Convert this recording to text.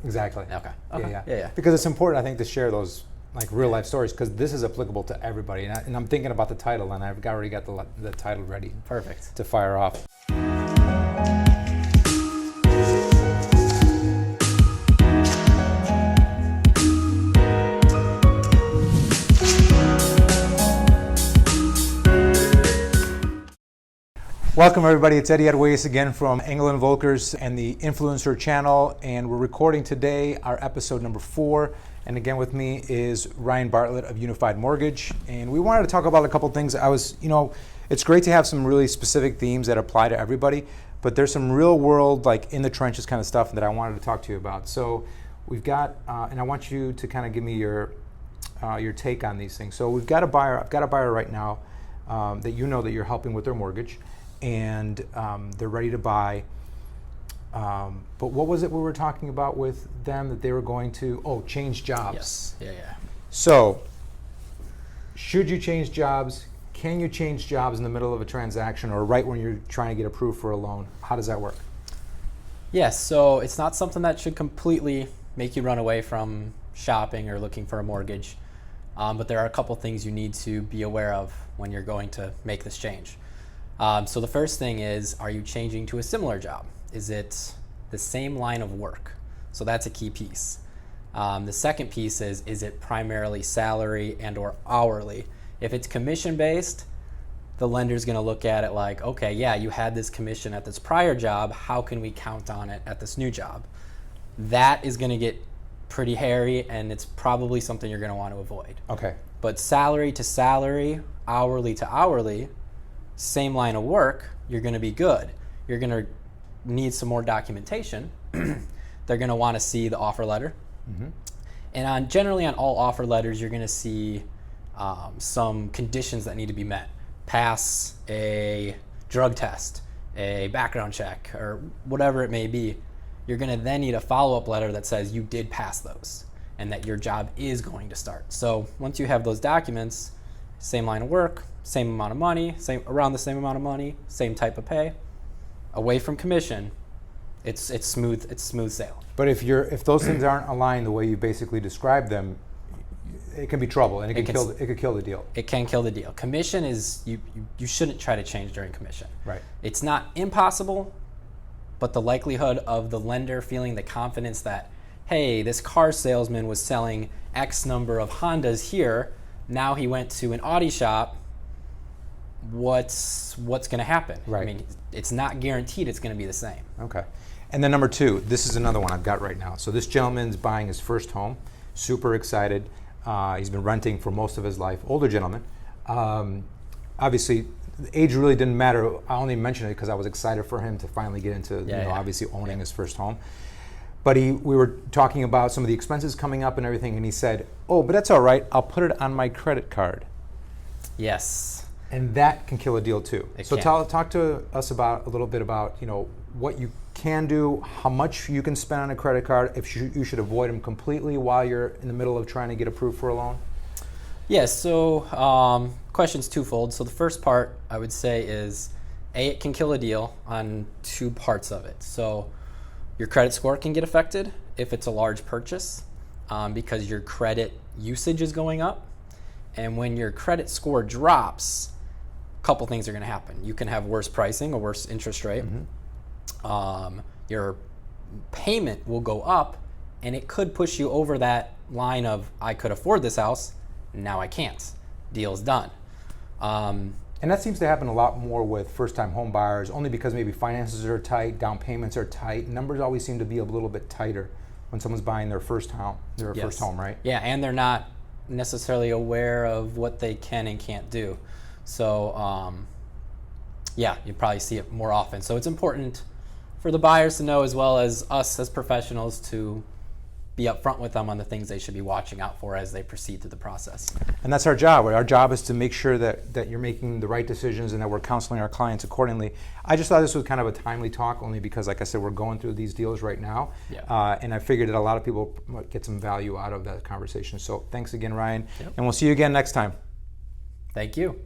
Exactly. Okay. Yeah. Because it's important, I think, to share those like real life stories, because this is applicable to everybody. And I'm thinking about the title, and I've already got the title ready. Perfect. To fire off. Welcome everybody, it's Eddie Edways again from Engel & Volkers and the Influencer channel, and we're recording today our episode number 4. And again with me is Ryan Bartlett of Unified Mortgage, and we wanted to talk about a couple things. It's great to have some really specific themes that apply to everybody, but there's some real world, like in the trenches kind of stuff that I wanted to talk to you about. So we've got, and I want you to kind of give me your take on these things. So we've got a buyer, I've got a buyer right now that you know that you're helping with their mortgage, and they're ready to buy. But what was it we were talking about with them, that they were going to, change jobs? Yes, yeah. So, should you change jobs? Can you change jobs in the middle of a transaction or right when you're trying to get approved for a loan? How does that work? Yes, so it's not something that should completely make you run away from shopping or looking for a mortgage. But there are a couple things you need to be aware of when you're going to make this change. So the first thing is, are you changing to a similar job? Is it the same line of work? So that's a key piece. The second piece is it primarily salary and or hourly? If it's commission-based, the lender's gonna look at it like, okay, yeah, you had this commission at this prior job, how can we count on it at this new job? That is gonna get pretty hairy, and it's probably something you're gonna want to avoid. Okay. But salary to salary, hourly to hourly, same line of work, you're gonna be good. You're gonna need some more documentation. They're gonna wanna see the offer letter. Mm-hmm. And generally on all offer letters, you're gonna see some conditions that need to be met. Pass a drug test, a background check, or whatever it may be. You're gonna then need a follow-up letter that says you did pass those and that your job is going to start. So once you have those documents, same line of work, same amount of money, around the same amount of money, same type of pay, away from commission, it's smooth sail. But if those things aren't aligned the way you basically described them, it can be trouble, and it could kill the deal. It can kill the deal. Commission is you shouldn't try to change during commission. Right. It's not impossible, but the likelihood of the lender feeling the confidence that, hey, this car salesman was selling X number of Hondas here, now he went to an Audi shop, what's going to happen? Right. I mean, it's not guaranteed it's going to be the same. Okay. And then number 2, this is another one I've got right now. So this gentleman's buying his first home, super excited. He's been renting for most of his life, older gentleman. Obviously, the age really didn't matter. I only mentioned it because I was excited for him to finally get into, obviously owning his first home. But we were talking about some of the expenses coming up and everything, and he said, but that's all right, I'll put it on my credit card. Yes. And that can kill a deal too. So talk to us about a little bit about what you can do, how much you can spend on a credit card, if you should avoid them completely while you're in the middle of trying to get approved for a loan. Yes, so question's twofold. So the first part I would say is, it can kill a deal on 2 parts of it. So your credit score can get affected if it's a large purchase because your credit usage is going up. And when your credit score drops, a couple things are going to happen. You can have worse pricing, a worse interest rate. Mm-hmm. Your payment will go up, and it could push you over that line of, I could afford this house, now I can't. Deal's done. And that seems to happen a lot more with first-time home buyers, only because maybe finances are tight, down payments are tight. Numbers always seem to be a little bit tighter when someone's buying their first home, first home, right? Yeah, and they're not necessarily aware of what they can and can't do. So, you probably see it more often. So it's important for the buyers to know, as well as us as professionals, to be upfront with them on the things they should be watching out for as they proceed through the process. And that's our job. Our job is to make sure that you're making the right decisions and that we're counseling our clients accordingly. I just thought this was kind of a timely talk, only because, like I said, we're going through these deals right now. Yeah. And I figured that a lot of people might get some value out of that conversation. So thanks again, Ryan. Yep. And we'll see you again next time. Thank you.